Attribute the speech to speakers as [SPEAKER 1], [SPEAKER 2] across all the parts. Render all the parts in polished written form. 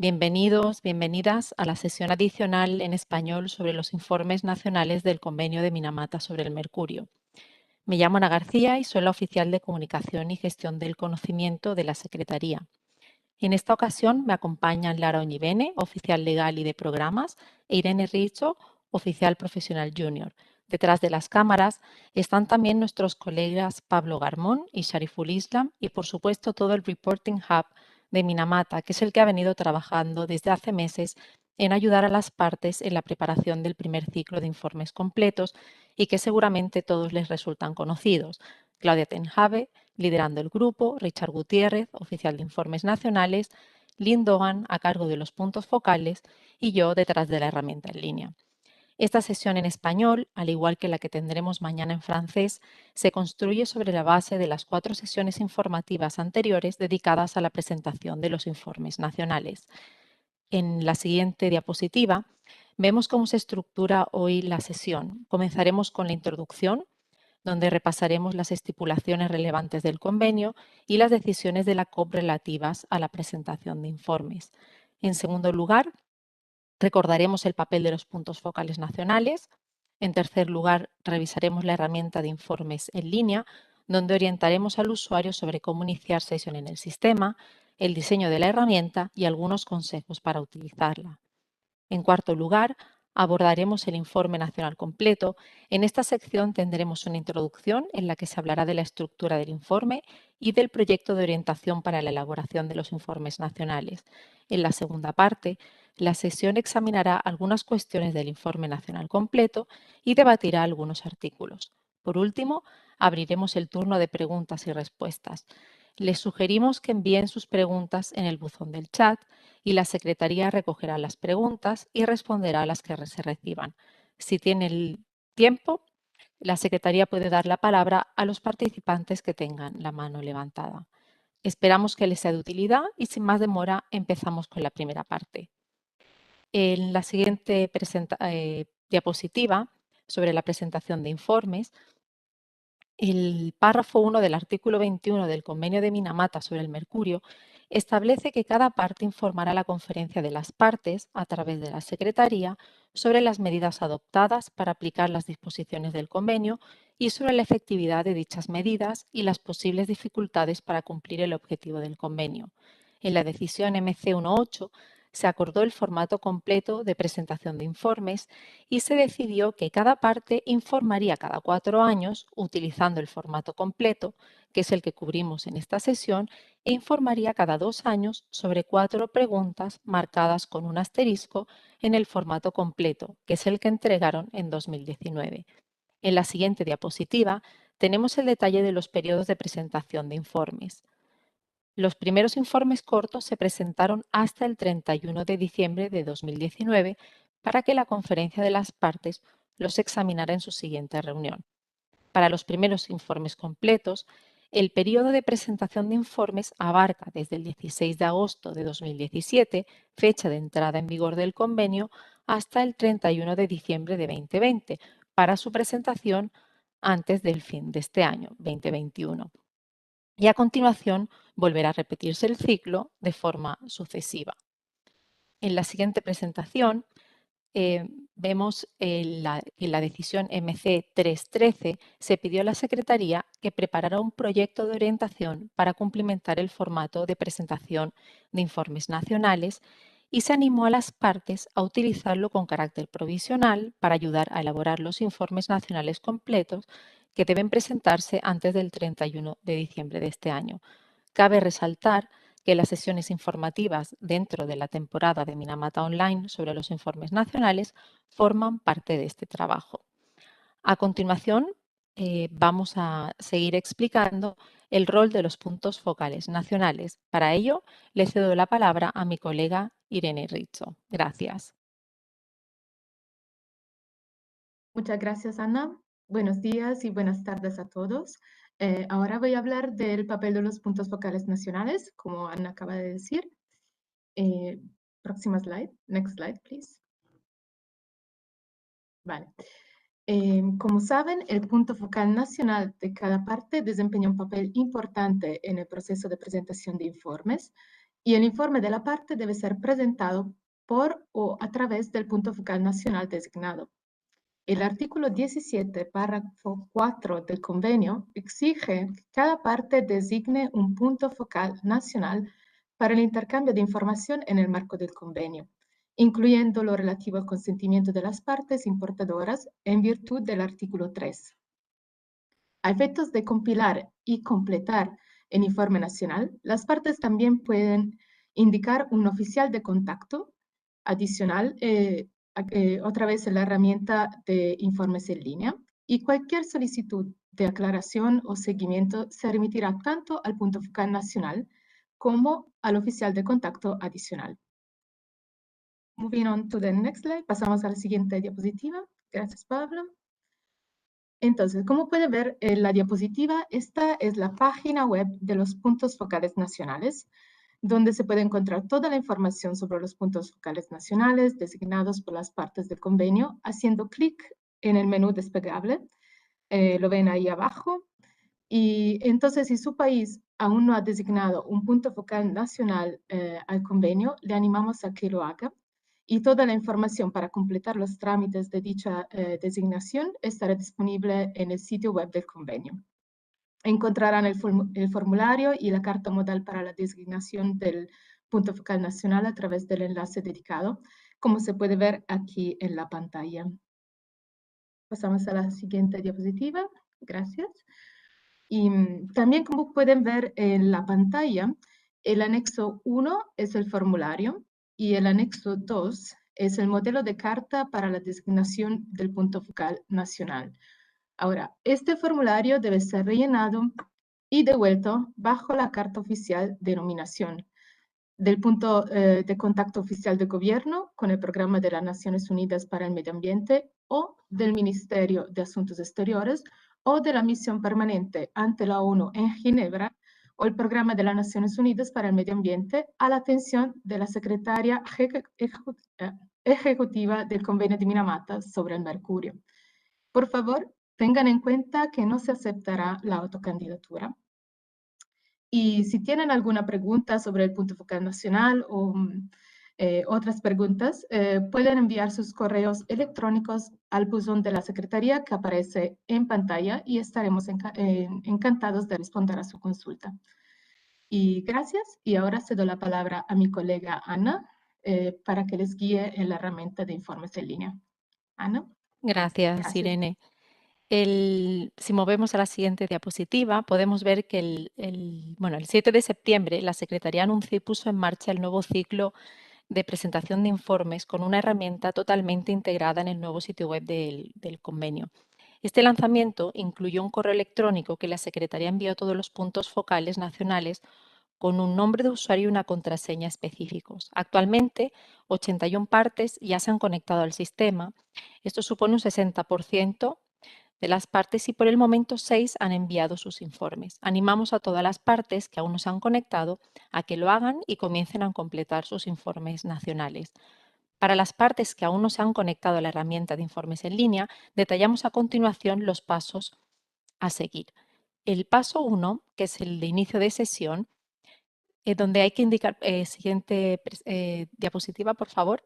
[SPEAKER 1] Bienvenidos, bienvenidas a la sesión adicional en español sobre los informes nacionales del Convenio de Minamata sobre el mercurio. Me llamo Ana García y soy la oficial de Comunicación y Gestión del Conocimiento de la Secretaría. En esta ocasión me acompañan Lara Oñibene, oficial legal y de programas, e Irene Richo, oficial profesional junior. Detrás de las cámaras están también nuestros colegas Pablo Garmón y Shariful Islam y, por supuesto, todo el Reporting Hub de Minamata, que es el que ha venido trabajando desde hace meses en ayudar a las partes en la preparación del primer ciclo de informes completos y que seguramente todos les resultan conocidos. Claudia Tenjave, liderando el grupo, Richard Gutiérrez, oficial de informes nacionales, Lynn Dogan, a cargo de los puntos focales, y yo detrás de la herramienta en línea. Esta sesión en español, al igual que la que tendremos mañana en francés, se construye sobre la base de las 4 sesiones informativas anteriores dedicadas a la presentación de los informes nacionales. En la siguiente diapositiva vemos cómo se estructura hoy la sesión. Comenzaremos con la introducción, donde repasaremos las estipulaciones relevantes del convenio y las decisiones de la COP relativas a la presentación de informes. En segundo lugar, recordaremos el papel de los puntos focales nacionales. En tercer lugar, revisaremos la herramienta de informes en línea, donde orientaremos al usuario sobre cómo iniciar sesión en el sistema, el diseño de la herramienta y algunos consejos para utilizarla. En cuarto lugar, abordaremos el informe nacional completo. En esta sección tendremos una introducción en la que se hablará de la estructura del informe y del proyecto de orientación para la elaboración de los informes nacionales. En la segunda parte, la sesión examinará algunas cuestiones del informe nacional completo y debatirá algunos artículos. Por último, abriremos el turno de preguntas y respuestas. Les sugerimos que envíen sus preguntas en el buzón del chat y la Secretaría recogerá las preguntas y responderá a las que se reciban. Si tiene el tiempo, la Secretaría puede dar la palabra a los participantes que tengan la mano levantada. Esperamos que les sea de utilidad y sin más demora empezamos con la primera parte. En la siguiente diapositiva sobre la presentación de informes, el párrafo 1 del artículo 21 del Convenio de Minamata sobre el mercurio establece que cada parte informará a la Conferencia de las Partes, a través de la Secretaría, sobre las medidas adoptadas para aplicar las disposiciones del convenio y sobre la efectividad de dichas medidas y las posibles dificultades para cumplir el objetivo del convenio. En la decisión MC18 se acordó el formato completo de presentación de informes y se decidió que cada parte informaría cada 4 años utilizando el formato completo, que es el que cubrimos en esta sesión, e informaría cada 2 años sobre 4 preguntas marcadas con un asterisco en el formato completo, que es el que entregaron en 2019. En la siguiente diapositiva tenemos el detalle de los periodos de presentación de informes. Los primeros informes cortos se presentaron hasta el 31 de diciembre de 2019 para que la Conferencia de las Partes los examinara en su siguiente reunión. Para los primeros informes completos, el periodo de presentación de informes abarca desde el 16 de agosto de 2017, fecha de entrada en vigor del convenio, hasta el 31 de diciembre de 2020, para su presentación antes del fin de este año, 2021. Y a continuación volverá a repetirse el ciclo de forma sucesiva. En la siguiente presentación vemos en la decisión MC 313 se pidió a la Secretaría que preparara un proyecto de orientación para cumplimentar el formato de presentación de informes nacionales y se animó a las partes a utilizarlo con carácter provisional para ayudar a elaborar los informes nacionales completos que deben presentarse antes del 31 de diciembre de este año. Cabe resaltar que las sesiones informativas dentro de la temporada de Minamata Online sobre los informes nacionales forman parte de este trabajo. A continuación, vamos a seguir explicando el rol de los puntos focales nacionales. Para ello, le cedo la palabra a mi colega Irene Rizzo. Gracias.
[SPEAKER 2] Muchas gracias, Ana. Buenos días y buenas tardes a todos. Ahora voy a hablar del papel de los puntos focales nacionales, como Ana acaba de decir. Próxima slide. Next slide, please. Vale. Como saben, el punto focal nacional de cada parte desempeña un papel importante en el proceso de presentación de informes y el informe de la parte debe ser presentado por o a través del punto focal nacional designado. El artículo 17, párrafo 4 del convenio exige que cada parte designe un punto focal nacional para el intercambio de información en el marco del convenio, incluyendo lo relativo al consentimiento de las partes importadoras en virtud del artículo 3. A efectos de compilar y completar el informe nacional, las partes también pueden indicar un oficial de contacto adicional, otra vez en la herramienta de informes en línea, y cualquier solicitud de aclaración o seguimiento se remitirá tanto al punto focal nacional como al oficial de contacto adicional. Moving on to the next slide, pasamos a la siguiente diapositiva. Gracias, Pablo. Entonces, como puede ver en la diapositiva, esta es la página web de los puntos focales nacionales, donde se puede encontrar toda la información sobre los puntos focales nacionales designados por las partes del convenio, haciendo clic en el menú desplegable. Lo ven ahí abajo. Y entonces, si su país aún no ha designado un punto focal nacional al convenio, le animamos a que lo haga. Y toda la información para completar los trámites de dicha designación estará disponible en el sitio web del convenio. Encontrarán el formulario y la carta modal para la designación del punto focal nacional a través del enlace dedicado, como se puede ver aquí en la pantalla. Pasamos a la siguiente diapositiva. Gracias. Y también, como pueden ver en la pantalla, el anexo 1 es el formulario y el anexo 2 es el modelo de carta para la designación del punto focal nacional. Ahora, este formulario debe ser rellenado y devuelto bajo la carta oficial de nominación del punto de contacto oficial de gobierno con el Programa de las Naciones Unidas para el Medio Ambiente o del Ministerio de Asuntos Exteriores o de la misión permanente ante la ONU en Ginebra o el Programa de las Naciones Unidas para el Medio Ambiente a la atención de la Secretaria Ejecutiva del Convenio de Minamata sobre el mercurio. Por favor, tengan en cuenta que no se aceptará la autocandidatura. Y si tienen alguna pregunta sobre el punto focal nacional o otras preguntas, pueden enviar sus correos electrónicos al buzón de la Secretaría que aparece en pantalla y estaremos encantados de responder a su consulta. Y gracias. Y ahora cedo la palabra a mi colega Ana para que les guíe en la herramienta de informes en línea. Ana.
[SPEAKER 1] Gracias, Irene. Si movemos a la siguiente diapositiva, podemos ver que el 7 de septiembre la Secretaría anunció y puso en marcha el nuevo ciclo de presentación de informes con una herramienta totalmente integrada en el nuevo sitio web del convenio. Este lanzamiento incluyó un correo electrónico que la Secretaría envió a todos los puntos focales nacionales con un nombre de usuario y una contraseña específicos. Actualmente, 81 partes ya se han conectado al sistema. Esto supone un 60% de las partes y por el momento 6 han enviado sus informes. Animamos a todas las partes que aún no se han conectado a que lo hagan y comiencen a completar sus informes nacionales. Para las partes que aún no se han conectado a la herramienta de informes en línea, detallamos a continuación los pasos a seguir. El paso 1, que es el de inicio de sesión, donde hay que indicar, siguiente diapositiva, por favor.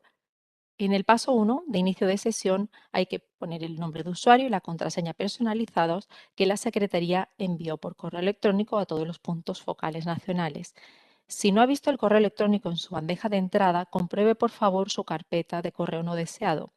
[SPEAKER 1] En el paso 1 de inicio de sesión hay que poner el nombre de usuario y la contraseña personalizados que la Secretaría envió por correo electrónico a todos los puntos focales nacionales. Si no ha visto el correo electrónico en su bandeja de entrada, compruebe por favor su carpeta de correo no deseado.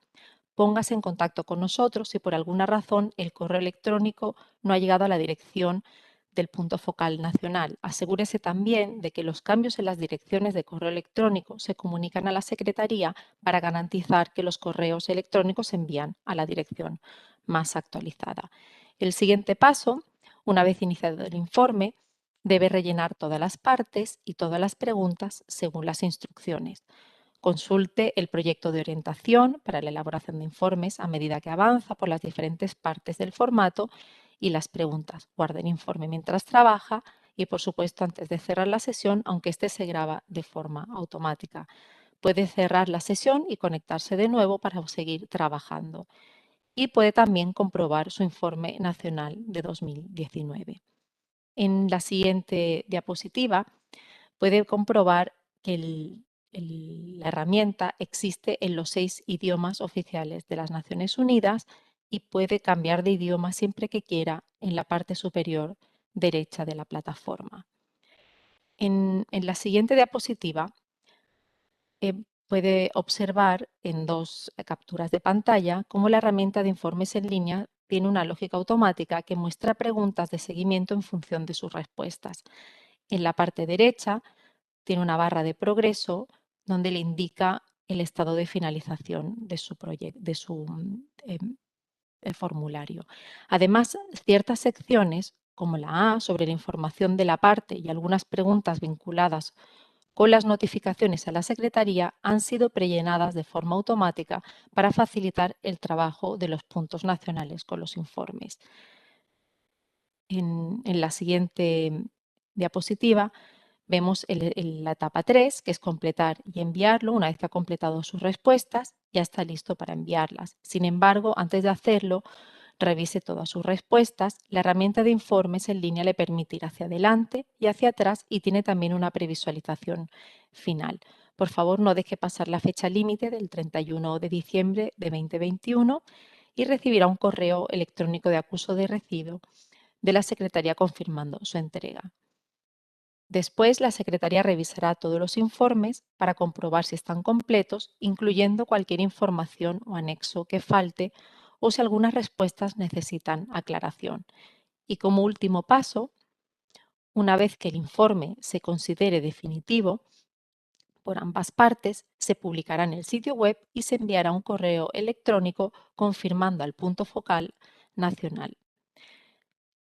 [SPEAKER 1] Póngase en contacto con nosotros si por alguna razón el correo electrónico no ha llegado a la dirección del punto focal nacional. Asegúrese también de que los cambios en las direcciones de correo electrónico se comunican a la Secretaría para garantizar que los correos electrónicos se envían a la dirección más actualizada. El siguiente paso, una vez iniciado el informe, debe rellenar todas las partes y todas las preguntas según las instrucciones. Consulte el proyecto de orientación para la elaboración de informes a medida que avanza por las diferentes partes del formato y las preguntas. Guarde el informe mientras trabaja y, por supuesto, antes de cerrar la sesión, aunque este se graba de forma automática. Puede cerrar la sesión y conectarse de nuevo para seguir trabajando. Y puede también comprobar su informe nacional de 2019. En la siguiente diapositiva puede comprobar que la herramienta existe en los 6 idiomas oficiales de las Naciones Unidas y puede cambiar de idioma siempre que quiera en la parte superior derecha de la plataforma. En la siguiente diapositiva puede observar en 2 capturas de pantalla cómo la herramienta de informes en línea tiene una lógica automática que muestra preguntas de seguimiento en función de sus respuestas. En la parte derecha tiene una barra de progreso donde le indica el estado de finalización de su formulario. Además, ciertas secciones, como la A, sobre la información de la parte y algunas preguntas vinculadas con las notificaciones a la Secretaría, han sido prellenadas de forma automática para facilitar el trabajo de los puntos nacionales con los informes. En la siguiente diapositiva vemos la etapa 3, que es completar y enviarlo. Una vez que ha completado sus respuestas, ya está listo para enviarlas. Sin embargo, antes de hacerlo, revise todas sus respuestas. La herramienta de informes en línea le permite ir hacia adelante y hacia atrás y tiene también una previsualización final. Por favor, no deje pasar la fecha límite del 31 de diciembre de 2021 y recibirá un correo electrónico de acuso de recibo de la Secretaría confirmando su entrega. Después, la Secretaría revisará todos los informes para comprobar si están completos, incluyendo cualquier información o anexo que falte o si algunas respuestas necesitan aclaración. Y como último paso, una vez que el informe se considere definitivo por ambas partes, se publicará en el sitio web y se enviará un correo electrónico confirmando al punto focal nacional.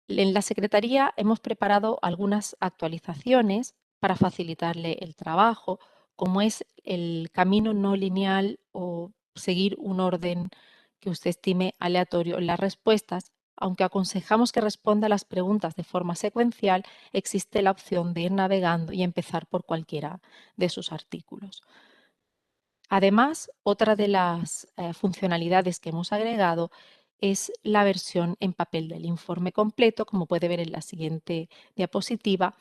[SPEAKER 1] En la Secretaría hemos preparado algunas actualizaciones para facilitarle el trabajo, como es el camino no lineal o seguir un orden que usted estime aleatorio en las respuestas. Aunque aconsejamos que responda a las preguntas de forma secuencial, existe la opción de ir navegando y empezar por cualquiera de sus artículos. Además, otra de las funcionalidades que hemos agregado es la versión en papel del informe completo, como puede ver en la siguiente diapositiva,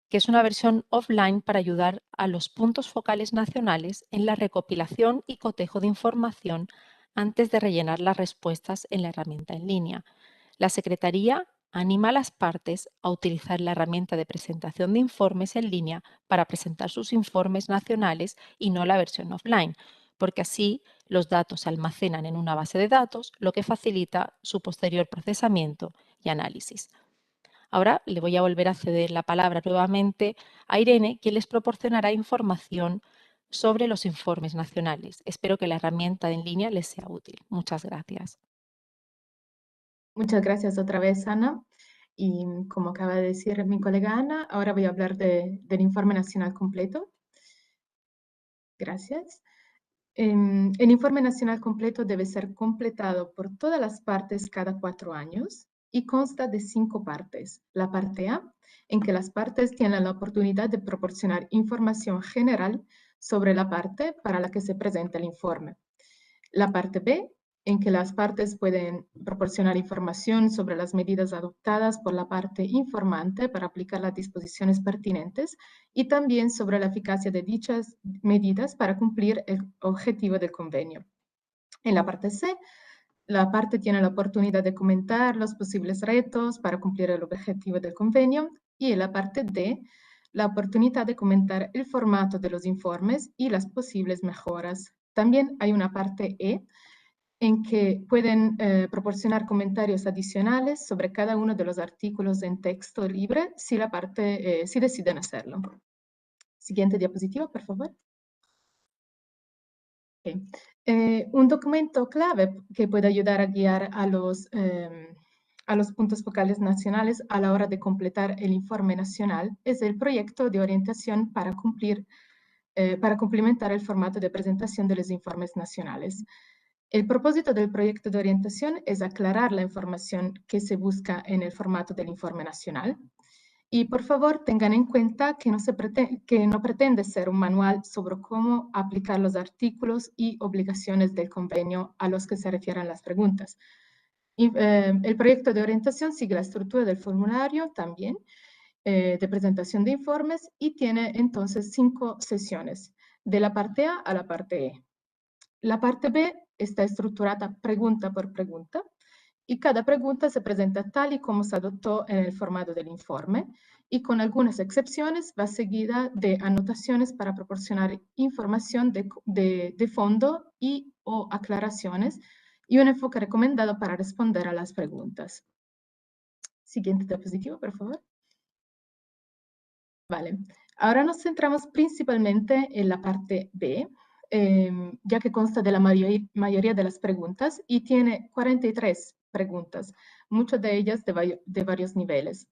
[SPEAKER 1] que es una versión offline para ayudar a los puntos focales nacionales en la recopilación y cotejo de información antes de rellenar las respuestas en la herramienta en línea. La Secretaría anima a las partes a utilizar la herramienta de presentación de informes en línea para presentar sus informes nacionales y no la versión offline, porque así los datos se almacenan en una base de datos, lo que facilita su posterior procesamiento y análisis. Ahora le voy a volver a ceder la palabra nuevamente a Irene, quien les proporcionará información sobre los informes nacionales. Espero que la herramienta en línea les sea útil. Muchas gracias.
[SPEAKER 2] Muchas gracias otra vez, Ana. Y como acaba de decir mi colega Ana, ahora voy a hablar del informe nacional completo. Gracias. El informe nacional completo debe ser completado por todas las partes cada 4 años y consta de 5 partes. La parte A, en que las partes tienen la oportunidad de proporcionar información general sobre la parte para la que se presenta el informe. La parte B, en que las partes pueden proporcionar información sobre las medidas adoptadas por la parte informante para aplicar las disposiciones pertinentes y también sobre la eficacia de dichas medidas para cumplir el objetivo del convenio. En la parte C, la parte tiene la oportunidad de comentar los posibles retos para cumplir el objetivo del convenio y en la parte D, la oportunidad de comentar el formato de los informes y las posibles mejoras. También hay una parte E, en que pueden proporcionar comentarios adicionales sobre cada uno de los artículos en texto libre si la parte, si deciden hacerlo. Siguiente diapositiva, por favor. Okay. Un documento clave que puede ayudar a guiar a los puntos focales nacionales a la hora de completar el informe nacional es el proyecto de orientación para complementar el formato de presentación de los informes nacionales. El propósito del proyecto de orientación es aclarar la información que se busca en el formato del informe nacional. Y por favor, tengan en cuenta que no pretende ser un manual sobre cómo aplicar los artículos y obligaciones del convenio a los que se refieren las preguntas. El proyecto de orientación sigue la estructura del formulario también de presentación de informes y tiene entonces 5 sesiones, de la parte A a la parte E. La parte B está estructurada pregunta por pregunta y cada pregunta se presenta tal y como se adoptó en el formato del informe y con algunas excepciones va seguida de anotaciones para proporcionar información de fondo y o aclaraciones y un enfoque recomendado para responder a las preguntas. Siguiente diapositiva, por favor. Vale, ahora nos centramos principalmente en la parte B, ya que consta de la mayoría de las preguntas y tiene 43 preguntas, muchas de ellas de varios niveles.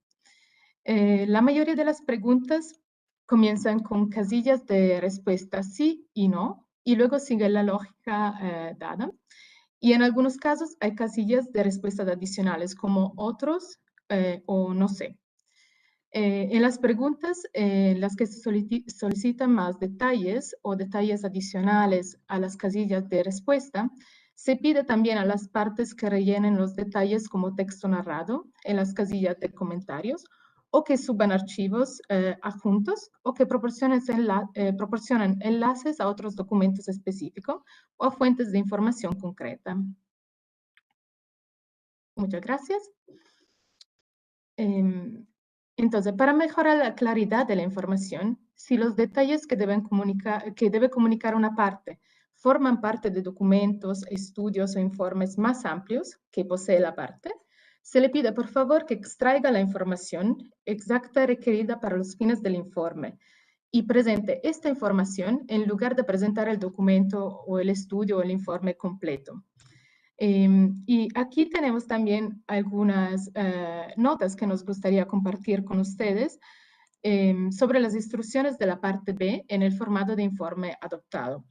[SPEAKER 2] La mayoría de las preguntas comienzan con casillas de respuesta sí y no, y luego sigue la lógica dada. Y en algunos casos hay casillas de respuestas adicionales como otros o no sé. En las preguntas en las que se solicitan más detalles o detalles adicionales a las casillas de respuesta, se pide también a las partes que rellenen los detalles como texto narrado en las casillas de comentarios o que suban archivos adjuntos o que proporcionen enlaces a otros documentos específicos o a fuentes de información concreta. Muchas gracias. Entonces, para mejorar la claridad de la información, si los detalles que debe comunicar una parte forman parte de documentos, estudios o informes más amplios que posee la parte, se le pide por favor que extraiga la información exacta requerida para los fines del informe y presente esta información en lugar de presentar el documento o el estudio o el informe completo. Y aquí tenemos también algunas notas que nos gustaría compartir con ustedes sobre las instrucciones de la parte B en el formato de informe adoptado.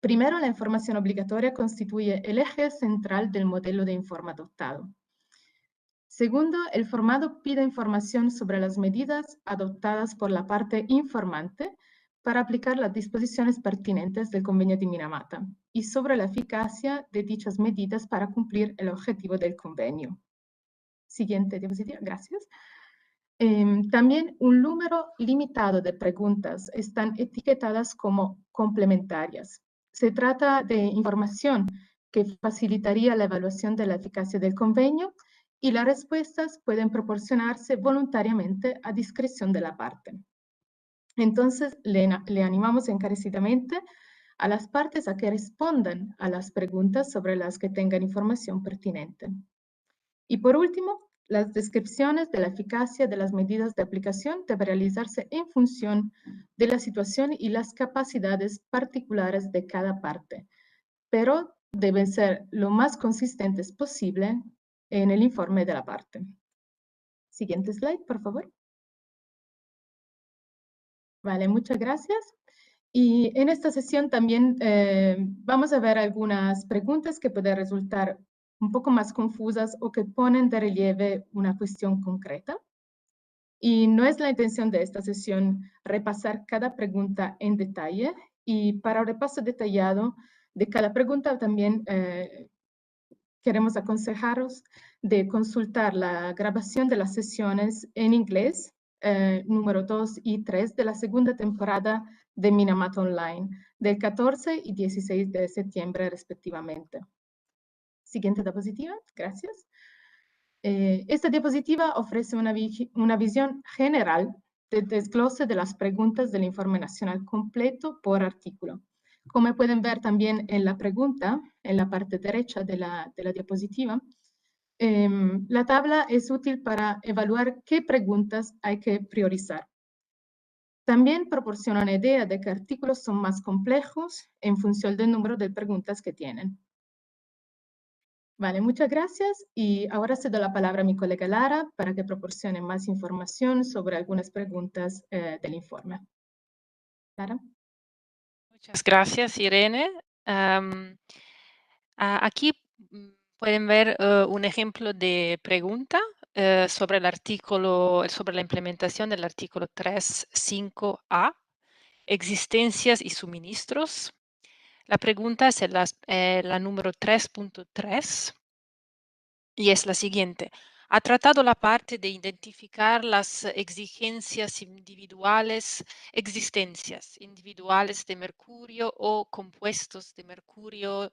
[SPEAKER 2] Primero, la información obligatoria constituye el eje central del modelo de informe adoptado. Segundo, el formato pide información sobre las medidas adoptadas por la parte informante para aplicar las disposiciones pertinentes del convenio de Minamata y sobre la eficacia de dichas medidas para cumplir el objetivo del convenio. Siguiente diapositiva, gracias. También un número limitado de preguntas están etiquetadas como complementarias. Se trata de información que facilitaría la evaluación de la eficacia del convenio y las respuestas pueden proporcionarse voluntariamente a discreción de la parte. Entonces, le animamos encarecidamente a las partes a que respondan a las preguntas sobre las que tengan información pertinente. Y por último, las descripciones de la eficacia de las medidas de aplicación deben realizarse en función de la situación y las capacidades particulares de cada parte, pero deben ser lo más consistentes posible en el informe de la parte. Siguiente slide, por favor. Vale, muchas gracias. Y en esta sesión también vamos a ver algunas preguntas que pueden resultar un poco más confusas o que ponen de relieve una cuestión concreta. Y no es la intención de esta sesión repasar cada pregunta en detalle. Y para el repaso detallado de cada pregunta también queremos aconsejaros de consultar la grabación de las sesiones en inglés, número 2 y 3 de la segunda temporada de Minamata Online, del 14 y 16 de septiembre respectivamente. Siguiente diapositiva, gracias. Esta diapositiva ofrece una visión general del desglose de las preguntas del informe nacional completo por artículo. Como pueden ver también en la pregunta, en la parte derecha de la diapositiva, la tabla es útil para evaluar qué preguntas hay que priorizar. También proporciona una idea de qué artículos son más complejos en función del número de preguntas que tienen. Vale, muchas gracias y ahora cedo la palabra a mi colega Lara para que proporcione más información sobre algunas preguntas del informe. Lara.
[SPEAKER 3] Muchas gracias, Irene. Aquí pueden ver un ejemplo de pregunta sobre el artículo, sobre la implementación del artículo 3.5a, existencias y suministros. La pregunta es la número 3.3 y es la siguiente. ha tratado la parte de identificar las existencias individuales de mercurio o compuestos de mercurio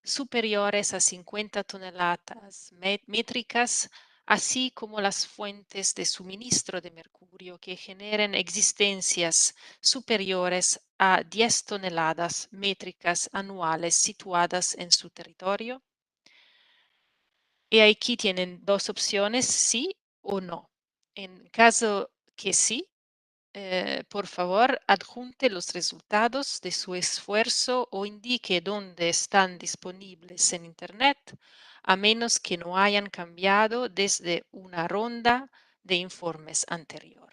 [SPEAKER 3] superiores a 50 toneladas métricas, así como las fuentes de suministro de mercurio que generen existencias superiores a 10 toneladas métricas anuales situadas en su territorio. Y aquí tienen dos opciones, sí o no. En caso que sí, por favor, adjunte los resultados de su esfuerzo o indique dónde están disponibles en Internet, a menos que no hayan cambiado desde una ronda de informes anterior.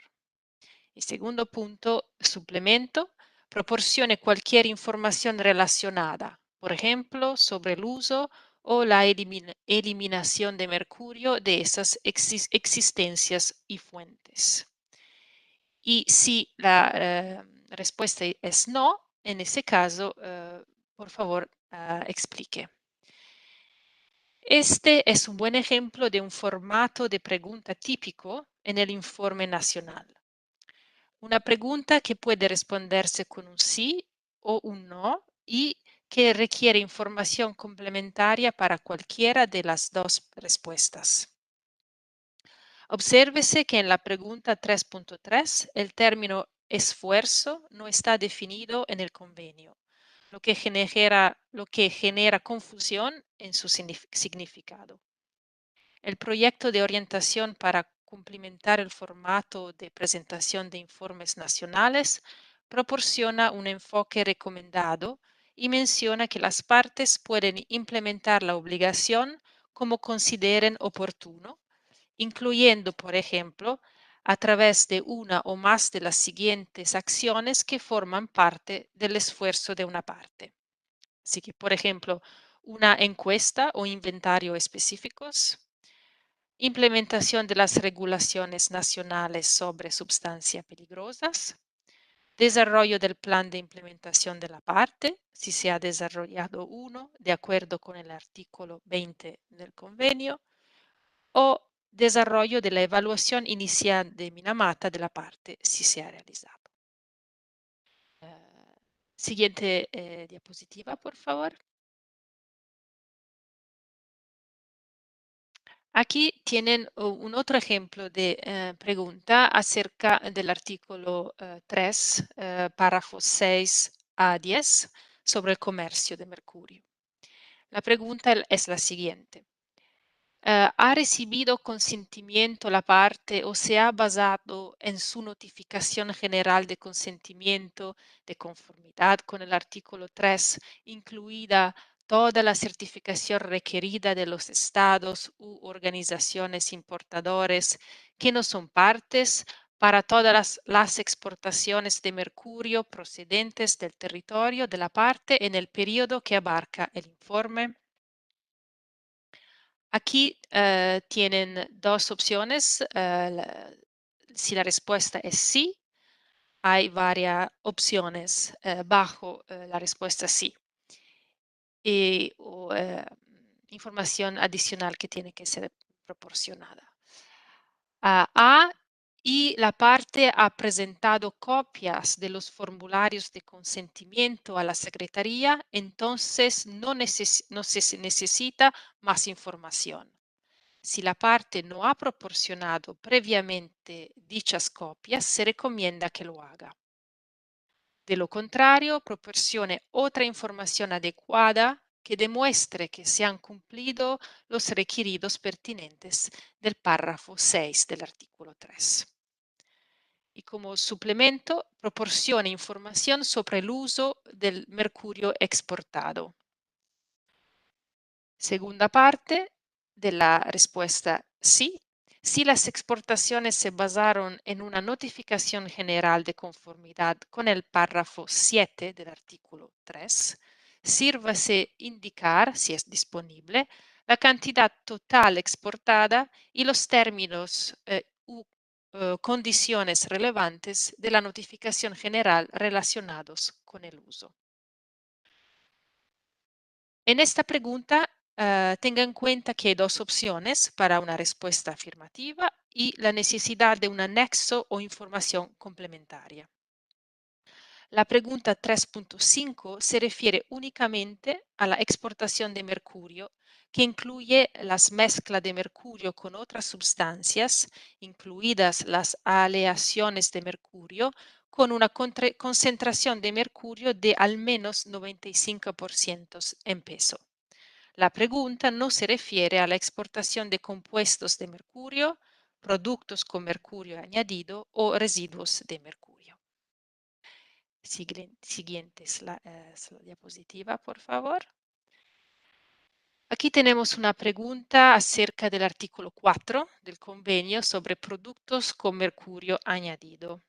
[SPEAKER 3] Y segundo punto, suplemento, proporcione cualquier información relacionada, por ejemplo, sobre el uso o la eliminación de mercurio de esas existencias y fuentes. Y si la respuesta es no, en ese caso, por favor, explique. Este es un buen ejemplo de un formato de pregunta típico en el informe nacional. Una pregunta que puede responderse con un sí o un no y que requiere información complementaria para cualquiera de las dos respuestas. Obsérvese que en la pregunta 3.3 el término esfuerzo no está definido en el convenio, lo que genera confusión en su significado. El proyecto de orientación para cumplimentar el formato de presentación de informes nacionales proporciona un enfoque recomendado y menciona que las partes pueden implementar la obligación como consideren oportuno, incluyendo, por ejemplo, a través de una o más de las siguientes acciones que forman parte del esfuerzo de una parte. Así que, por ejemplo, una encuesta o inventario específicos, implementación de las regulaciones nacionales sobre sustancias peligrosas, desarrollo del plan de implementación de la parte, si se ha desarrollado uno, de acuerdo con el artículo 20 del convenio, o desarrollo de la evaluación inicial de Minamata de la parte, si se ha realizado. Siguiente diapositiva, por favor. Aquí tienen un otro ejemplo de pregunta acerca del artículo 3, párrafo 6 a 10, sobre el comercio de mercurio. La pregunta es la siguiente. ¿Ha recibido consentimiento la parte o se ha basado en su notificación general de consentimiento de conformidad con el artículo 3, incluida toda la certificación requerida de los estados u organizaciones importadores que no son partes para todas las exportaciones de mercurio procedentes del territorio de la parte en el periodo que abarca el informe? Aquí tienen dos opciones. Si la respuesta es sí, hay varias opciones bajo la respuesta sí. Y información adicional que tiene que ser proporcionada. Y la parte ha presentado copias de los formularios de consentimiento a la Secretaría, entonces no se necesita más información. Si la parte no ha proporcionado previamente dichas copias, se recomienda que lo haga. De lo contrario, proporcione otra información adecuada que demuestre que se han cumplido los requeridos pertinentes del párrafo 6 del artículo 3. Y como suplemento, proporcione información sobre el uso del mercurio exportado. Segunda parte de la respuesta sí. Si las exportaciones se basaron en una notificación general de conformidad con el párrafo 7 del artículo 3, sírvase indicar, si es disponible, la cantidad total exportada y los términos u condiciones relevantes de la notificación general relacionados con el uso. En esta pregunta tenga en cuenta que hay dos opciones para una respuesta afirmativa y la necesidad de un anexo o información complementaria. La pregunta 3.5 se refiere únicamente a la exportación de mercurio, que incluye las mezclas de mercurio con otras sustancias, incluidas las aleaciones de mercurio, con una concentración de mercurio de al menos 95% en peso. La pregunta no se refiere a la exportación de compuestos de mercurio, productos con mercurio añadido o residuos de mercurio. Siguiente diapositiva, por favor. Aquí tenemos una pregunta acerca del artículo 4 del convenio sobre productos con mercurio añadido.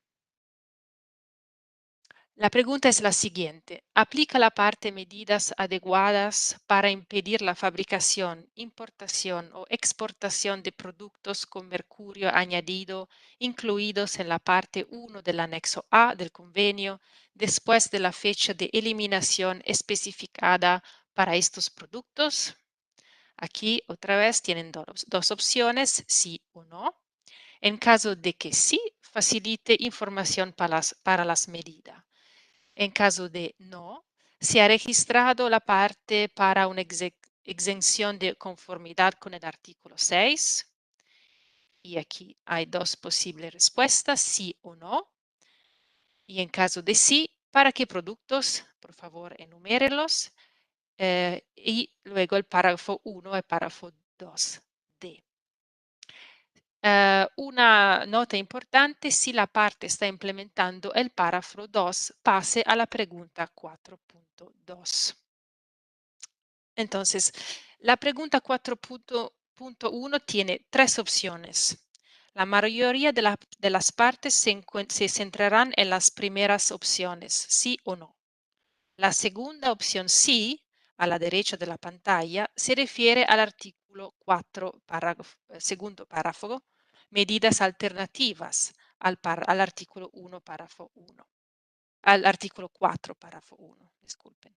[SPEAKER 3] La pregunta es la siguiente. ¿Aplica la parte medidas adecuadas para impedir la fabricación, importación o exportación de productos con mercurio añadido incluidos en la parte 1 del anexo A del convenio después de la fecha de eliminación especificada para estos productos? Aquí otra vez tienen dos opciones, sí o no. En caso de que sí, facilite información para las medidas. En caso de no, se ha registrado la parte para una exención de conformidad con el artículo 6. Y aquí hay dos posibles respuestas, sí o no. Y en caso de sí, ¿para qué productos? Por favor, enumérelos. Y luego el párrafo 1 y párrafo 2D. Una nota importante, si la parte está implementando el párrafo 2, pase a la pregunta 4.2. Entonces, la pregunta 4.1 tiene tres opciones. La mayoría de las partes se centrarán en las primeras opciones, sí o no. La segunda opción sí, a la derecha de la pantalla, se refiere al artículo 4, segundo párrafo, medidas alternativas al artículo 1, párrafo 1. Al artículo 4, párrafo 1, disculpen.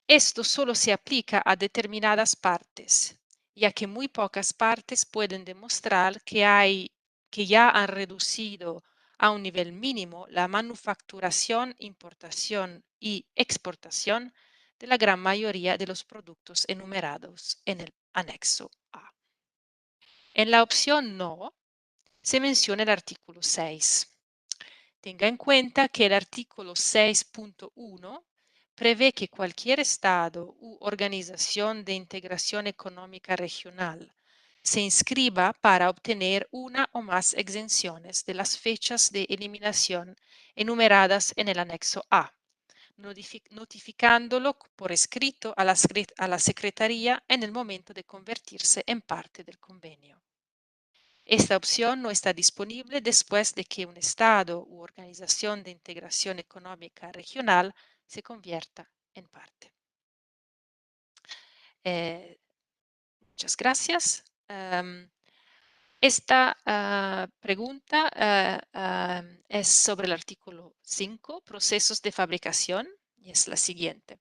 [SPEAKER 3] Esto solo se aplica a determinadas partes, ya que muy pocas partes pueden demostrar que ya han reducido a un nivel mínimo la manufacturación, importación y exportación de la gran mayoría de los productos enumerados en el anexo A. En la opción no, se menciona el artículo 6. Tenga en cuenta que el artículo 6.1 prevé que cualquier Estado u organización de integración económica regional se inscriba para obtener una o más exenciones de las fechas de eliminación enumeradas en el anexo A, notificándolo por escrito a la Secretaría en el momento de convertirse en parte del convenio. Esta opción no está disponible después de que un Estado u organización de integración económica regional se convierta en parte. Muchas gracias. Esta pregunta es sobre el artículo 5, procesos de fabricación, y es la siguiente.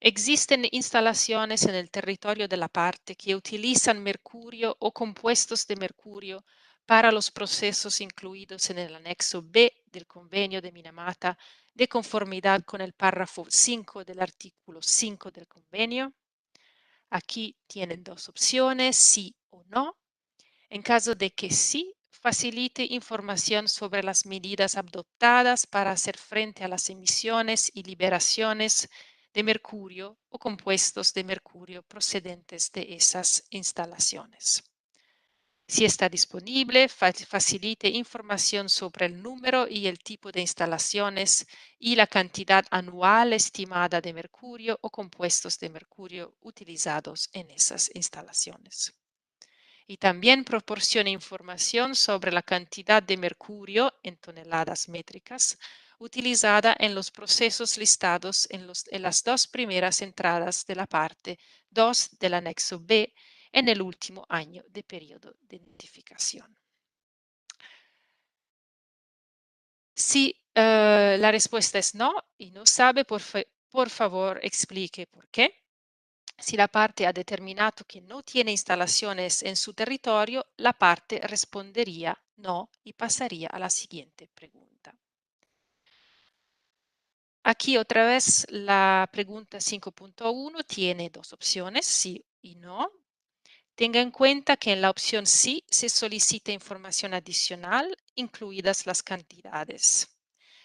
[SPEAKER 3] Existen instalaciones en el territorio de la parte que utilizan mercurio o compuestos de mercurio para los procesos incluidos en el anexo B del convenio de Minamata de conformidad con el párrafo 5 del artículo 5 del convenio. Aquí tienen dos opciones, sí o no. En caso de que sí, facilite información sobre las medidas adoptadas para hacer frente a las emisiones y liberaciones de mercurio o compuestos de mercurio procedentes de esas instalaciones. Si está disponible, facilite información sobre el número y el tipo de instalaciones y la cantidad anual estimada de mercurio o compuestos de mercurio utilizados en esas instalaciones. Y también proporciona información sobre la cantidad de mercurio en toneladas métricas utilizada en los procesos listados en las dos primeras entradas de la parte 2 del anexo B en el último año de periodo de identificación. Si la respuesta es no y no sabe, por favor explique por qué. Si la parte ha determinato que no tiene instalaciones en su territorio, la parte respondería no y pasaría a la siguiente pregunta. Aquí otra vez la pregunta 5.1 tiene dos opciones, sí y no. Tenga en cuenta que en la opción sí se solicita información adicional, incluidas las cantidades.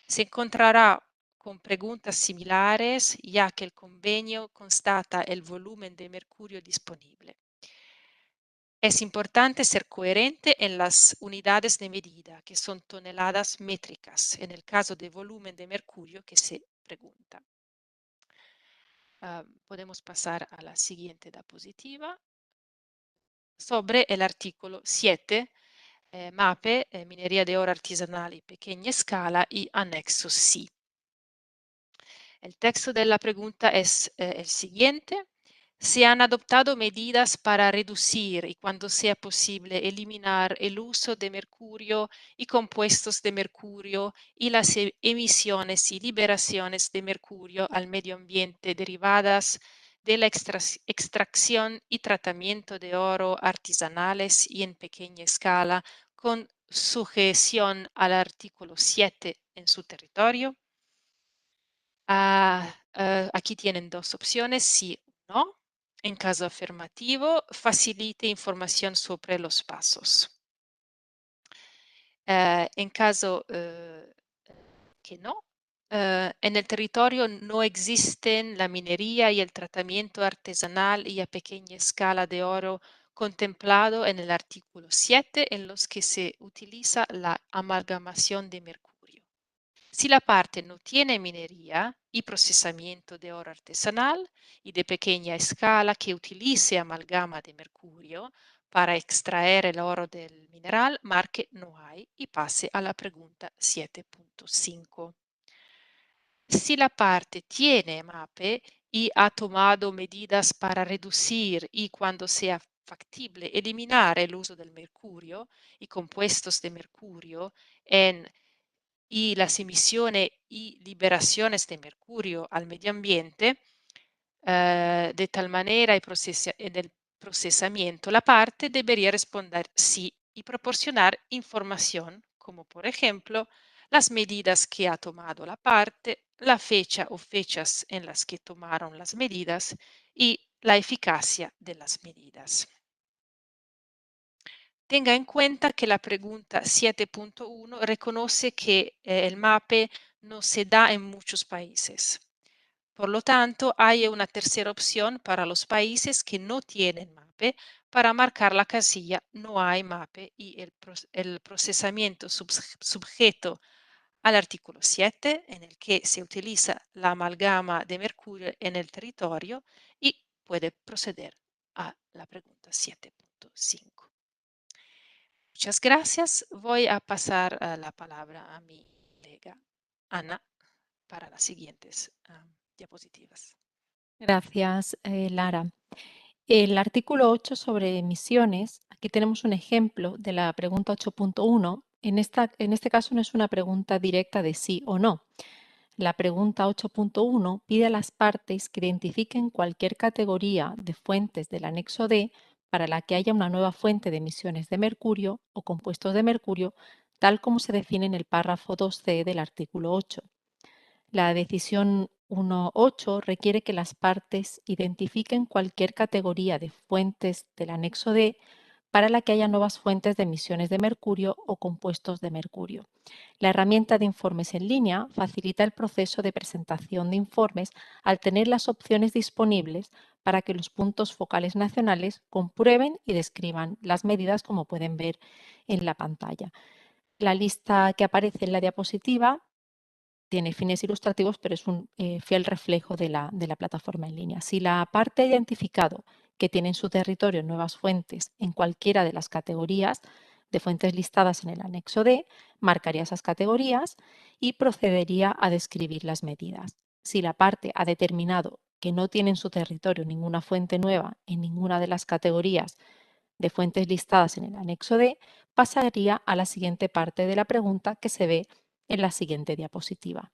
[SPEAKER 3] Se encontrará con preguntas similares, ya que el convenio constata el volumen de mercurio disponible. Es importante ser coherente en las unidades de medida, que son toneladas métricas, en el caso de volumen de mercurio que se pregunta. Podemos pasar a la siguiente diapositiva. Sobre el artículo 7, MAPE, minería de oro artesanal y pequeña escala y anexo C. El texto de la pregunta es el siguiente. Se han adoptado medidas para reducir y cuando sea posible eliminar el uso de mercurio y compuestos de mercurio y las emisiones y liberaciones de mercurio al medio ambiente derivadas de la extracción y tratamiento de oro artesanales y en pequeña escala con sujeción al artículo 7 en su territorio. Aquí tienen dos opciones, sí o no. En caso afirmativo, facilite información sobre los pasos. En caso que no, en el territorio no existen la minería y el tratamiento artesanal y a pequeña escala de oro contemplado en el artículo 7, en los que se utiliza la amalgamación de mercurio. Si la parte no tiene minería y procesamiento de oro artesanal y de pequeña escala que utilice amalgama de mercurio para extraer el oro del mineral, marque no hay y pase a la pregunta 7.5. Si la parte tiene MAPE y ha tomado medidas para reducir y cuando sea factible eliminar el uso del mercurio y compuestos de mercurio y las emisiones y liberaciones de mercurio al medio ambiente, de tal manera en el procesamiento, la parte debería responder sí y proporcionar información, como por ejemplo las medidas que ha tomado la parte, la fecha o fechas en las que tomaron las medidas y la eficacia de las medidas. Tenga en cuenta que la pregunta 7.1 reconoce que el MAPE no se da en muchos países. Por lo tanto, hay una tercera opción para los países que no tienen MAPE para marcar la casilla no hay MAPE y el procesamiento sujeto al artículo 7 en el que se utiliza la amalgama de mercurio en el territorio y puede proceder a la pregunta 7.5. Muchas gracias. Voy a pasar la palabra a mi colega Ana para las siguientes diapositivas.
[SPEAKER 1] Gracias, Lara. El artículo 8 sobre emisiones, aquí tenemos un ejemplo de la pregunta 8.1. En este caso no es una pregunta directa de sí o no. La pregunta 8.1 pide a las partes que identifiquen cualquier categoría de fuentes del anexo D para la que haya una nueva fuente de emisiones de mercurio o compuestos de mercurio, tal como se define en el párrafo 2c del artículo 8. La decisión 1.8 requiere que las partes identifiquen cualquier categoría de fuentes del anexo D para la que haya nuevas fuentes de emisiones de mercurio o compuestos de mercurio. La herramienta de informes en línea facilita el proceso de presentación de informes al tener las opciones disponibles para que los puntos focales nacionales comprueben y describan las medidas, como pueden ver en la pantalla. La lista que aparece en la diapositiva tiene fines ilustrativos, pero es un fiel reflejo de la plataforma en línea. Si la parte ha identificado que tiene en su territorio nuevas fuentes en cualquiera de las categorías de fuentes listadas en el anexo D, marcaría esas categorías y procedería a describir las medidas. Si la parte ha determinado que no tiene en su territorio ninguna fuente nueva en ninguna de las categorías de fuentes listadas en el anexo D, pasaría a la siguiente parte de la pregunta que se ve en la siguiente diapositiva.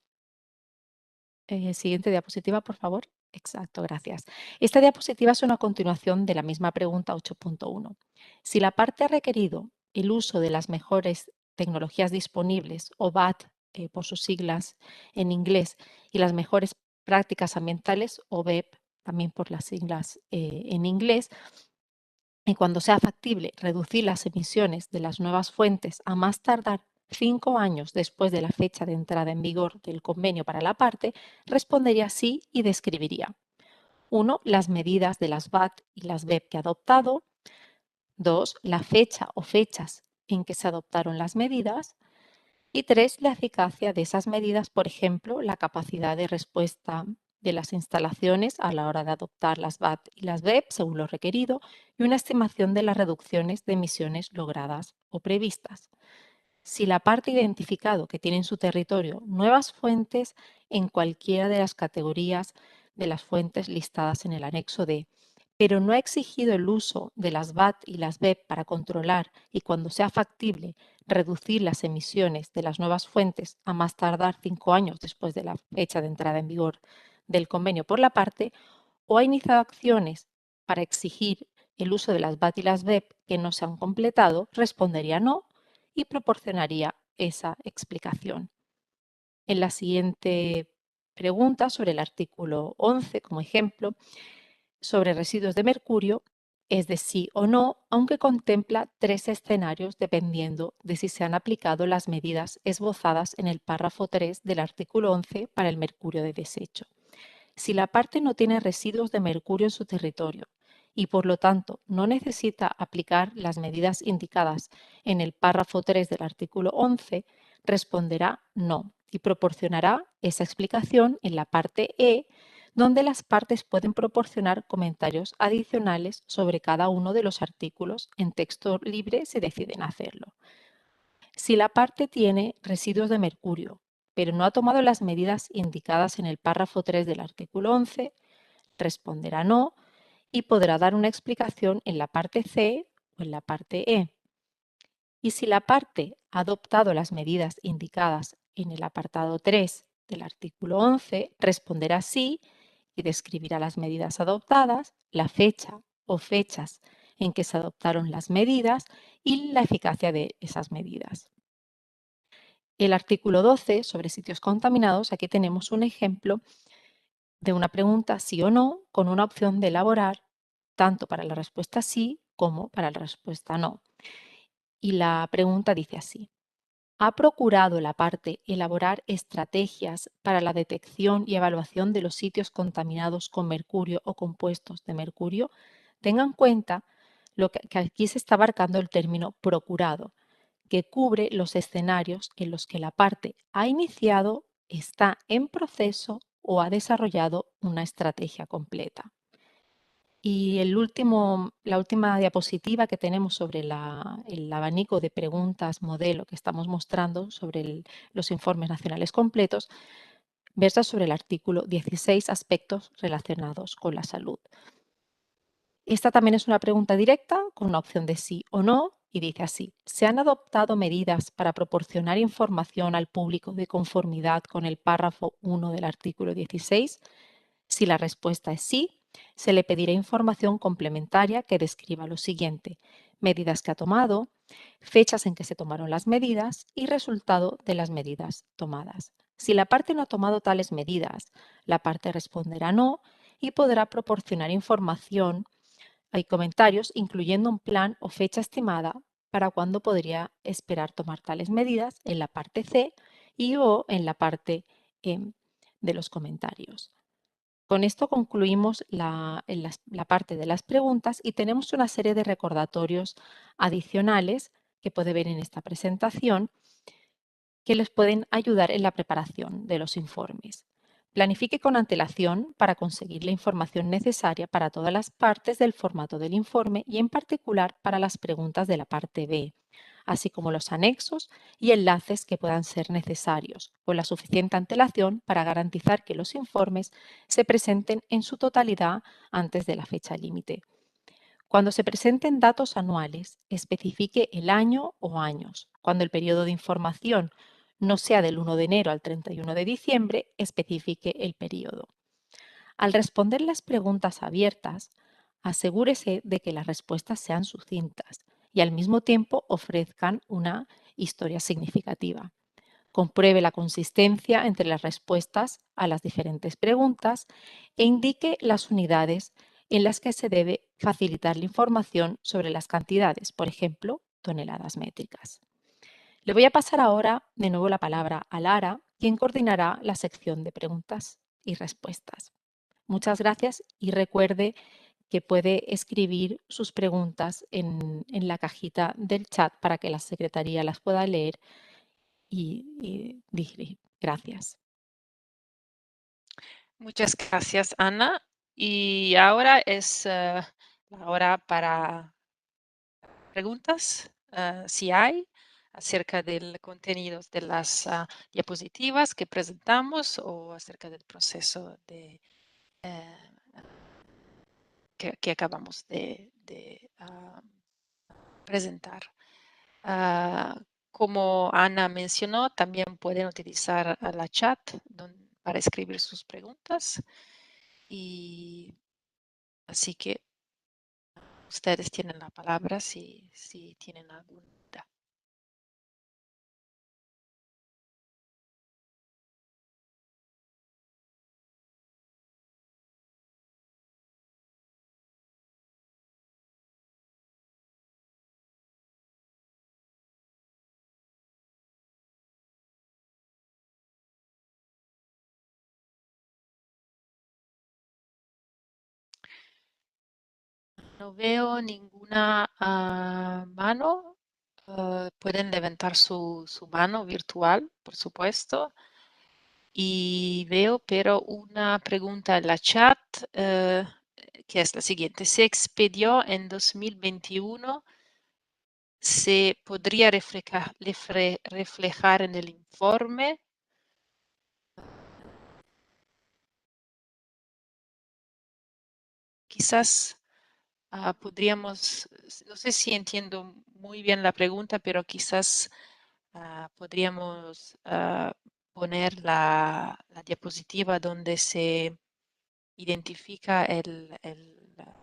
[SPEAKER 1] Siguiente diapositiva, por favor. Exacto, gracias. Esta diapositiva es una continuación de la misma pregunta 8.1. Si la parte ha requerido el uso de las mejores tecnologías disponibles, o BAT por sus siglas en inglés, y las mejores prácticas ambientales, o BEP, también por las siglas en inglés, y cuando sea factible reducir las emisiones de las nuevas fuentes a más tardar 5 años después de la fecha de entrada en vigor del convenio para la parte, respondería sí y describiría: 1. Las medidas de las BAT y las BEP que ha adoptado. 2. La fecha o fechas en que se adoptaron las medidas. Y 3. La eficacia de esas medidas, por ejemplo, la capacidad de respuesta de las instalaciones a la hora de adoptar las BAT y las BEP según lo requerido, y una estimación de las reducciones de emisiones logradas o previstas. Si la parte ha identificado que tiene en su territorio nuevas fuentes en cualquiera de las categorías de las fuentes listadas en el anexo D, pero no ha exigido el uso de las BAT y las BEP para controlar y, cuando sea factible, reducir las emisiones de las nuevas fuentes a más tardar 5 años después de la fecha de entrada en vigor del convenio por la parte, o ha iniciado acciones para exigir el uso de las BAT y las BEP que no se han completado, respondería no y proporcionaría esa explicación. En la siguiente pregunta, sobre el artículo 11, como ejemplo, sobre residuos de mercurio, es de sí o no, aunque contempla 3 escenarios dependiendo de si se han aplicado las medidas esbozadas en el párrafo 3 del artículo 11 para el mercurio de desecho. Si la parte no tiene residuos de mercurio en su territorio y, por lo tanto, no necesita aplicar las medidas indicadas en el párrafo 3 del artículo 11, responderá no y proporcionará esa explicación en la parte E, donde las partes pueden proporcionar comentarios adicionales sobre cada uno de los artículos en texto libre si deciden hacerlo. Si la parte tiene residuos de mercurio, pero no ha tomado las medidas indicadas en el párrafo 3 del artículo 11, responderá no y podrá dar una explicación en la parte C o en la parte E. Y si la parte ha adoptado las medidas indicadas en el apartado 3 del artículo 11, responderá sí y describirá las medidas adoptadas, la fecha o fechas en que se adoptaron las medidas y la eficacia de esas medidas. El artículo 12, sobre sitios contaminados, aquí tenemos un ejemplo de una pregunta sí o no, con una opción de elaborar tanto para la respuesta sí como para la respuesta no. Y la pregunta dice así: ¿ha procurado la parte elaborar estrategias para la detección y evaluación de los sitios contaminados con mercurio o compuestos de mercurio? Tengan en cuenta que aquí se está abarcando el término procurado, que cubre los escenarios en los que la parte ha iniciado, está en proceso o ha desarrollado una estrategia completa. Y la última diapositiva que tenemos sobre el abanico de preguntas modelo que estamos mostrando sobre los informes nacionales completos versa sobre el artículo 16, aspectos relacionados con la salud. Esta también es una pregunta directa con una opción de sí o no y dice así: ¿se han adoptado medidas para proporcionar información al público de conformidad con el párrafo 1 del artículo 16? Si la respuesta es sí, se le pedirá información complementaria que describa lo siguiente: medidas que ha tomado, fechas en que se tomaron las medidas y resultado de las medidas tomadas. Si la parte no ha tomado tales medidas, la parte responderá no y podrá proporcionar información. Hay comentarios incluyendo un plan o fecha estimada para cuándo podría esperar tomar tales medidas en la parte C y o en la parte E de los comentarios. Con esto concluimos la parte de las preguntas y tenemos una serie de recordatorios adicionales que puede ver en esta presentación que les pueden ayudar en la preparación de los informes. Planifique con antelación para conseguir la información necesaria para todas las partes del formato del informe y en particular para las preguntas de la parte B, así como los anexos y enlaces que puedan ser necesarios, con la suficiente antelación para garantizar que los informes se presenten en su totalidad antes de la fecha límite. Cuando se presenten datos anuales, especifique el año o años. Cuando el periodo de información no sea del 1 de enero al 31 de diciembre, especifique el periodo. Al responder las preguntas abiertas, asegúrese de que las respuestas sean sucintas y al mismo tiempo ofrezcan una historia significativa. Compruebe la consistencia entre las respuestas a las diferentes preguntas e indique las unidades en las que se debe facilitar la información sobre las cantidades, por ejemplo, toneladas métricas. Le voy a pasar ahora de nuevo la palabra a Lara, quien coordinará la sección de preguntas y respuestas. Muchas gracias y recuerde que puede escribir sus preguntas en la cajita del chat para que la secretaría las pueda leer y digerir. Gracias.
[SPEAKER 3] Muchas gracias, Ana. Y ahora es la hora para preguntas, si hay, acerca del contenido de las diapositivas que presentamos o acerca del proceso de, que acabamos de presentar. Como Ana mencionó, también pueden utilizar la chat para escribir sus preguntas. Y así que ustedes tienen la palabra si tienen alguna duda. No veo ninguna mano. Pueden levantar su mano virtual, por supuesto. Y veo, pero una pregunta en la chat, que es la siguiente. Se expedió en 2021. ¿Se podría reflejar en el informe? Quizás podríamos, no sé si entiendo muy bien la pregunta, pero quizás podríamos poner la diapositiva donde se identifica la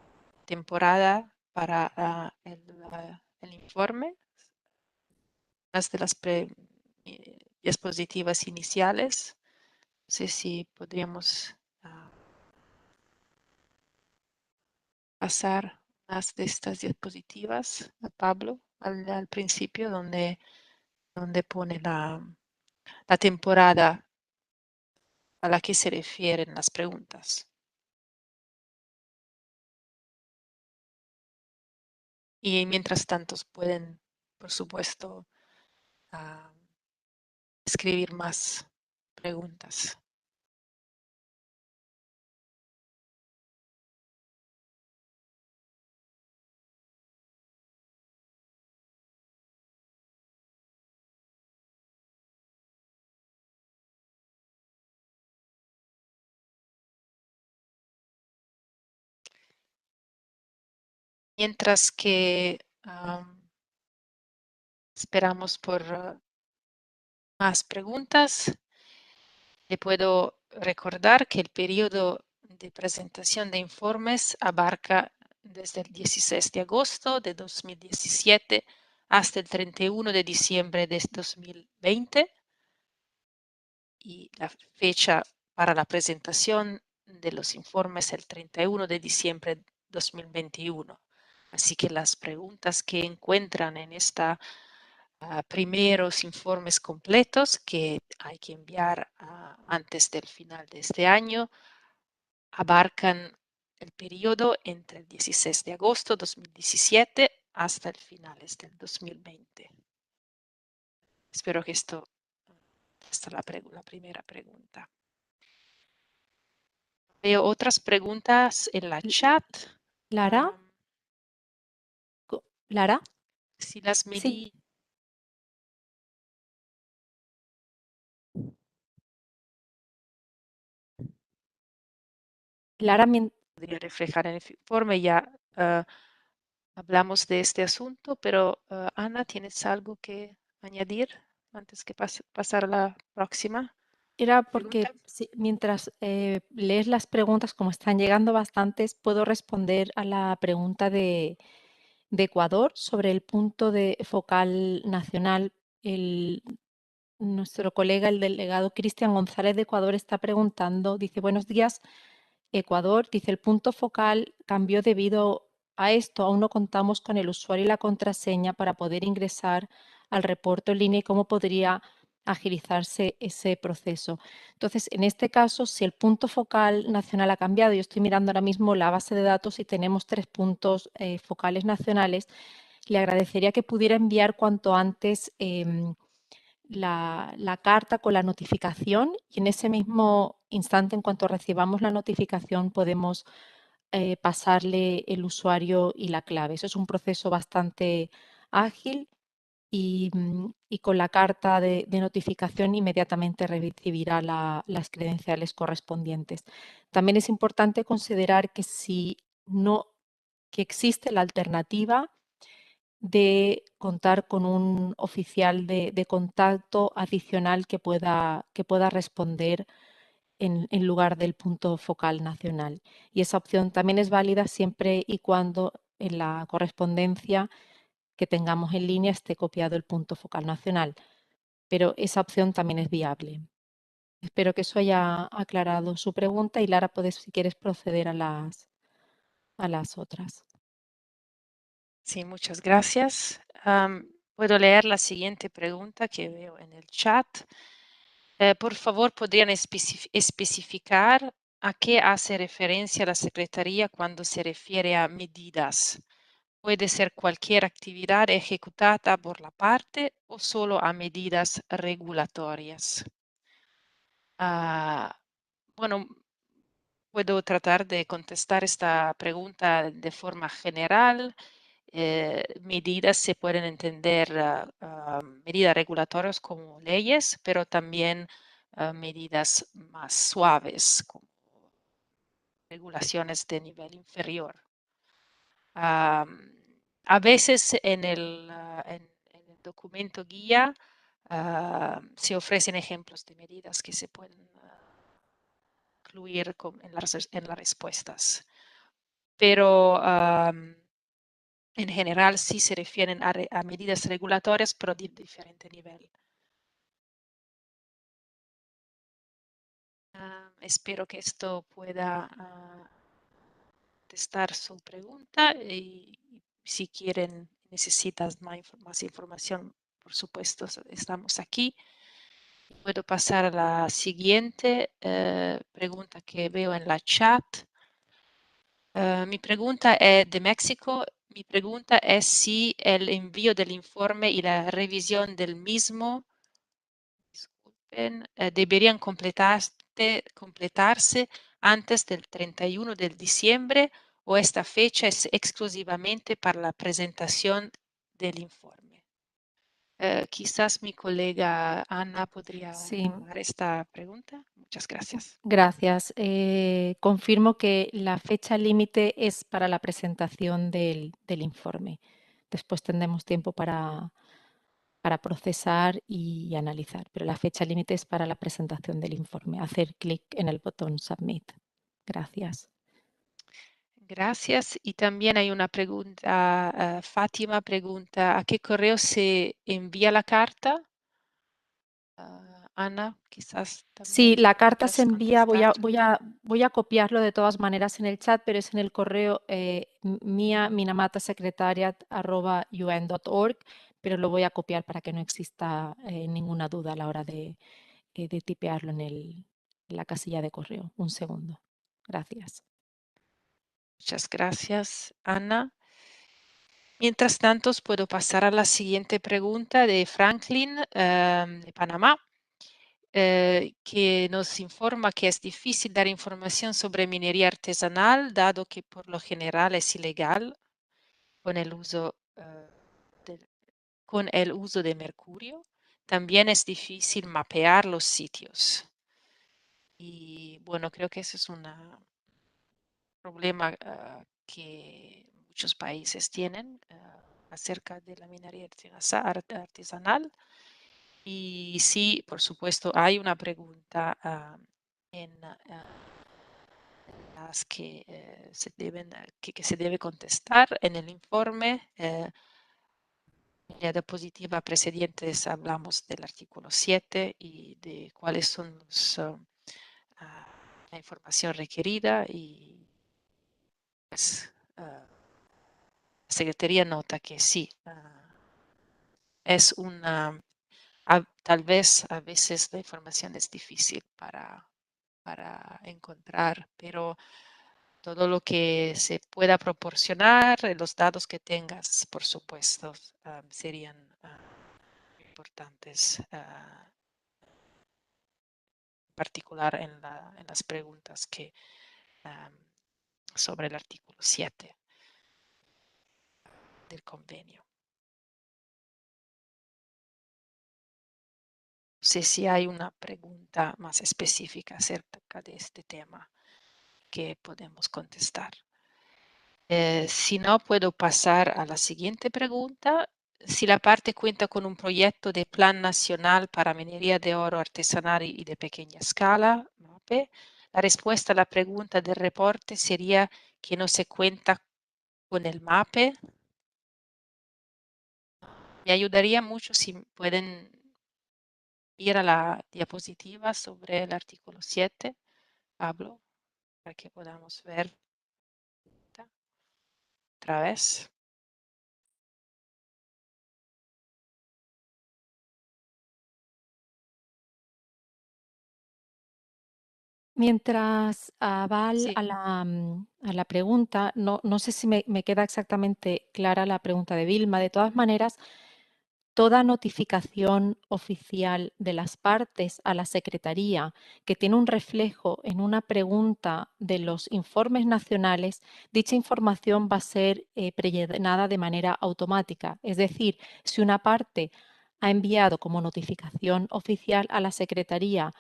[SPEAKER 3] temporada para el informe, las de las diapositivas iniciales. No sé si podríamos pasar las de estas diapositivas a Pablo al principio donde pone la temporada a la que se refieren las preguntas. Y mientras tanto pueden, por supuesto, escribir más preguntas. Mientras que esperamos por más preguntas, le puedo recordar que el periodo de presentación de informes abarca desde el 16 de agosto de 2017 hasta el 31 de diciembre de 2020 y la fecha para la presentación de los informes el 31 de diciembre de 2021. Así que las preguntas que encuentran en esta primeros informes completos que hay que enviar antes del final de este año abarcan el periodo entre el 16 de agosto de 2017 hasta el finales del 2020. Espero que esta es la primera pregunta. Veo otras preguntas en la chat.
[SPEAKER 1] Lara. Lara.
[SPEAKER 3] Si las medí.
[SPEAKER 1] Sí. Lara,
[SPEAKER 3] podría reflejar en el informe. Ya hablamos de este asunto, pero Ana, ¿tienes algo que añadir antes que pasar a la próxima?
[SPEAKER 1] Era porque
[SPEAKER 3] pregunta.
[SPEAKER 1] mientras lees las preguntas, como están llegando bastantes, puedo responder a la pregunta de Ecuador sobre el punto de focal nacional. Nuestro colega, el delegado Cristian González de Ecuador, está preguntando, dice, buenos días, Ecuador, dice, el punto focal cambió debido a esto, aún no contamos con el usuario y la contraseña para poder ingresar al reporte en línea y cómo podría agilizarse ese proceso. Entonces, en este caso, si el punto focal nacional ha cambiado, yo estoy mirando ahora mismo la base de datos y tenemos 3 puntos focales nacionales, le agradecería que pudiera enviar cuanto antes la carta con la notificación y en ese mismo instante, en cuanto recibamos la notificación, podemos pasarle el usuario y la clave. Eso es un proceso bastante ágil y con la carta de notificación inmediatamente recibirá las credenciales correspondientes. También es importante considerar que si no, que existe la alternativa de contar con un oficial de contacto adicional que pueda responder en lugar del punto focal nacional. Y esa opción también es válida siempre y cuando en la correspondencia que tengamos en línea esté copiado el punto focal nacional. Pero esa opción también es viable. Espero que eso haya aclarado su pregunta y Lara, puedes, si quieres, proceder a las otras.
[SPEAKER 3] Sí, muchas gracias. Puedo leer la siguiente pregunta que veo en el chat. Por favor, ¿podrían especificar a qué hace referencia la Secretaría cuando se refiere a medidas? ¿Puede ser cualquier actividad ejecutada por la parte o solo a medidas regulatorias? Bueno, puedo tratar de contestar esta pregunta de forma general. Medidas se pueden entender, medidas regulatorias como leyes, pero también medidas más suaves, como regulaciones de nivel inferior. A veces en el documento guía se ofrecen ejemplos de medidas que se pueden incluir en las respuestas, pero en general sí se refieren a medidas regulatorias, pero de diferente nivel. Espero que esto pueda contestar su pregunta y si necesitas más información, por supuesto, estamos aquí. Puedo pasar a la siguiente pregunta que veo en la chat. Mi pregunta es de México. Mi pregunta es si el envío del informe y la revisión del mismo, disculpen, deberían completarse antes del 31 de diciembre o esta fecha es exclusivamente para la presentación del informe. Quizás mi colega Ana podría
[SPEAKER 1] Sí.
[SPEAKER 3] tomar esta pregunta. Muchas gracias.
[SPEAKER 1] Gracias. Confirmo que la fecha límite es para la presentación del informe. Después tendremos tiempo para procesar y analizar, pero la fecha límite es para la presentación del informe. Hacer clic en el botón Submit. Gracias.
[SPEAKER 3] Gracias. Y también hay una pregunta, Fátima pregunta, ¿a qué correo se envía la carta? Ana, quizás
[SPEAKER 1] Sí,
[SPEAKER 3] también
[SPEAKER 1] la carta se
[SPEAKER 3] puedas
[SPEAKER 1] envía,
[SPEAKER 3] contestar.
[SPEAKER 1] voy a copiarlo de todas maneras en el chat, pero es en el correo minamatasecretariat@un.org, pero lo voy a copiar para que no exista ninguna duda a la hora de tipearlo en la casilla de correo. Un segundo. Gracias.
[SPEAKER 3] Muchas gracias, Ana. Mientras tanto, puedo pasar a la siguiente pregunta de Franklin, de Panamá, que nos informa que es difícil dar información sobre minería artesanal, dado que por lo general es ilegal con el uso, de mercurio. También es difícil mapear los sitios. Y bueno, creo que ese es un problema que muchos países tienen acerca de la minería artesanal. Y sí, por supuesto, hay una pregunta en las que se deben, que se debe contestar en el informe. En la diapositiva precedentes hablamos del artículo 7 y de cuáles son la información requerida y pues, la Secretaría nota que sí, es una, tal vez a veces la información es difícil para encontrar, pero todo lo que se pueda proporcionar, los datos que tengas, por supuesto, serían importantes, en particular en las preguntas que sobre el artículo 7 del convenio. No sé si hay una pregunta más específica acerca de este tema que podemos contestar. Si no, puedo pasar a la siguiente pregunta. Si la parte cuenta con un proyecto de Plan Nacional para Minería de Oro Artesanal y de Pequeña Escala, MAPE, la respuesta a la pregunta del reporte sería que no se cuenta con el MAPE. Me ayudaría mucho si pueden ir a la diapositiva sobre el artículo 7. Hablo para que podamos ver otra vez.
[SPEAKER 1] Mientras va
[SPEAKER 3] Sí.
[SPEAKER 1] a la pregunta, no sé si me queda exactamente clara la pregunta de Vilma. De todas maneras, toda notificación oficial de las partes a la Secretaría que tiene un reflejo en una pregunta de los informes nacionales, dicha información va a ser prellenada de manera automática. Es decir, si una parte ha enviado como notificación oficial a la Secretaría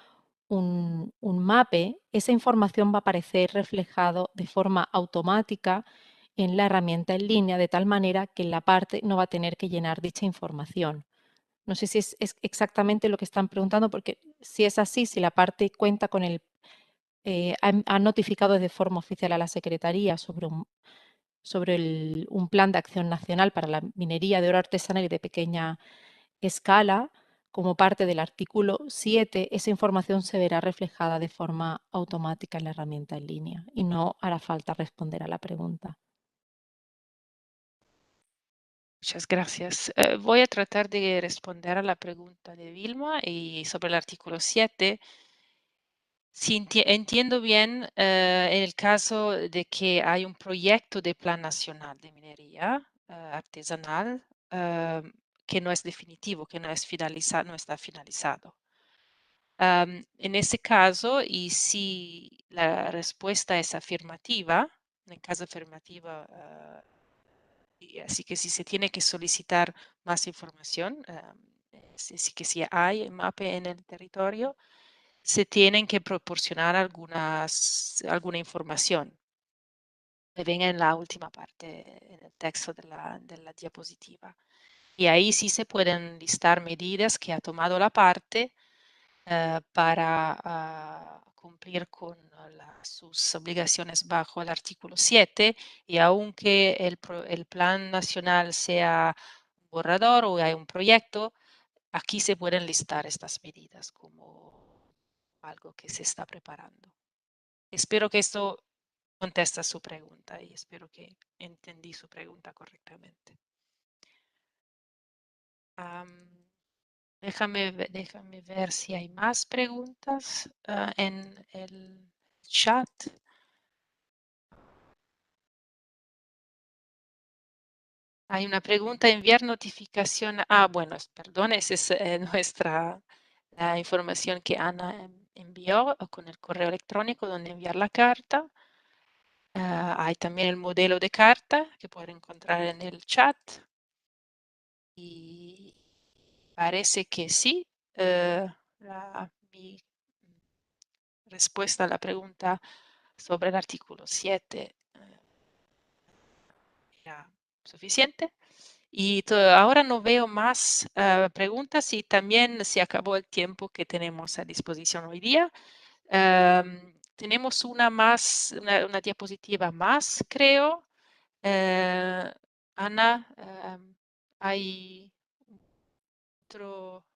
[SPEAKER 1] un MAPE, esa información va a aparecer reflejado de forma automática en la herramienta en línea, de tal manera que la parte no va a tener que llenar dicha información. No sé si es exactamente lo que están preguntando, porque si es así, si la parte cuenta con ha notificado de forma oficial a la Secretaría sobre un plan de acción nacional para la minería de oro artesanal y de pequeña escala, como parte del artículo 7, esa información se verá reflejada de forma automática en la herramienta en línea y no hará falta responder a la pregunta.
[SPEAKER 3] Muchas gracias. Voy a tratar de responder a la pregunta de Vilma y sobre el artículo 7. Si entiendo bien, en el caso de que hay un proyecto de Plan Nacional de Minería artesanal que no es definitivo, que no está finalizado. En ese caso, y si la respuesta es afirmativa, en el caso afirmativa, así que si se tiene que solicitar más información, que si hay MAPE en el territorio, se tienen que proporcionar alguna información que venga en la última parte, en el texto de la diapositiva. Y ahí sí se pueden listar medidas que ha tomado la parte para cumplir con sus obligaciones bajo el artículo 7 y aunque el plan nacional sea un borrador o hay un proyecto, aquí se pueden listar estas medidas como algo que se está preparando. Espero que esto contesta su pregunta y espero que entendí su pregunta correctamente. Déjame ver si hay más preguntas en el chat. Hay una pregunta, enviar notificación. Bueno, perdón, esa es la información que Ana envió con el correo electrónico donde enviar la carta. Hay también el modelo de carta que pueden encontrar en el chat. Y parece que sí. Mi respuesta a la pregunta sobre el artículo 7 era suficiente. Y ahora no veo más preguntas y también se acabó el tiempo que tenemos a disposición hoy día. Tenemos una diapositiva más, creo. Ana, ¿hay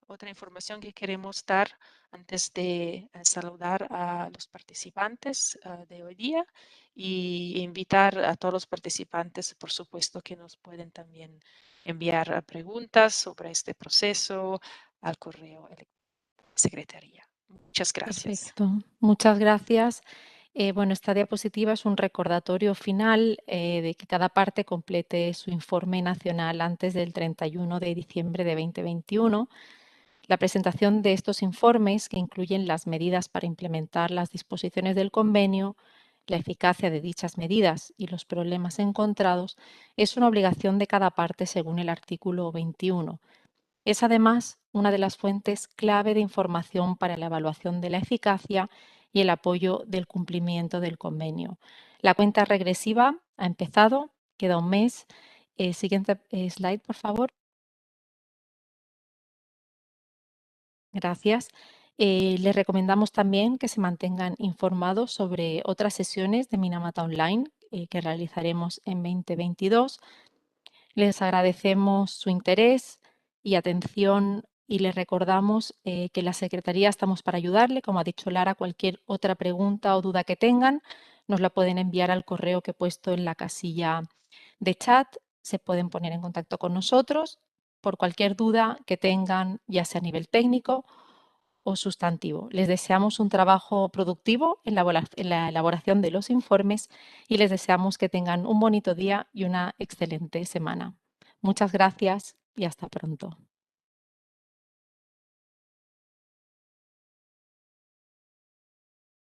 [SPEAKER 3] otra información que queremos dar antes de saludar a los participantes de hoy día y invitar a todos los participantes, por supuesto, que nos pueden también enviar preguntas sobre este proceso al correo secretaría? Muchas gracias.
[SPEAKER 1] Perfecto, muchas gracias. Bueno, esta diapositiva es un recordatorio final de que cada parte complete su informe nacional antes del 31 de diciembre de 2021. La presentación de estos informes, que incluyen las medidas para implementar las disposiciones del convenio, la eficacia de dichas medidas y los problemas encontrados, es una obligación de cada parte según el artículo 21. Es además una de las fuentes clave de información para la evaluación de la eficacia y el apoyo del cumplimiento del convenio. La cuenta regresiva ha empezado, queda un mes. Siguiente slide, por favor. Gracias. Les recomendamos también que se mantengan informados sobre otras sesiones de Minamata Online que realizaremos en 2022. Les agradecemos su interés y atención y les recordamos que en la Secretaría estamos para ayudarle. Como ha dicho Lara, cualquier otra pregunta o duda que tengan nos la pueden enviar al correo que he puesto en la casilla de chat. Se pueden poner en contacto con nosotros por cualquier duda que tengan, ya sea a nivel técnico o sustantivo. Les deseamos un trabajo productivo en la elaboración de los informes y les deseamos que tengan un bonito día y una excelente semana. Muchas gracias y hasta pronto.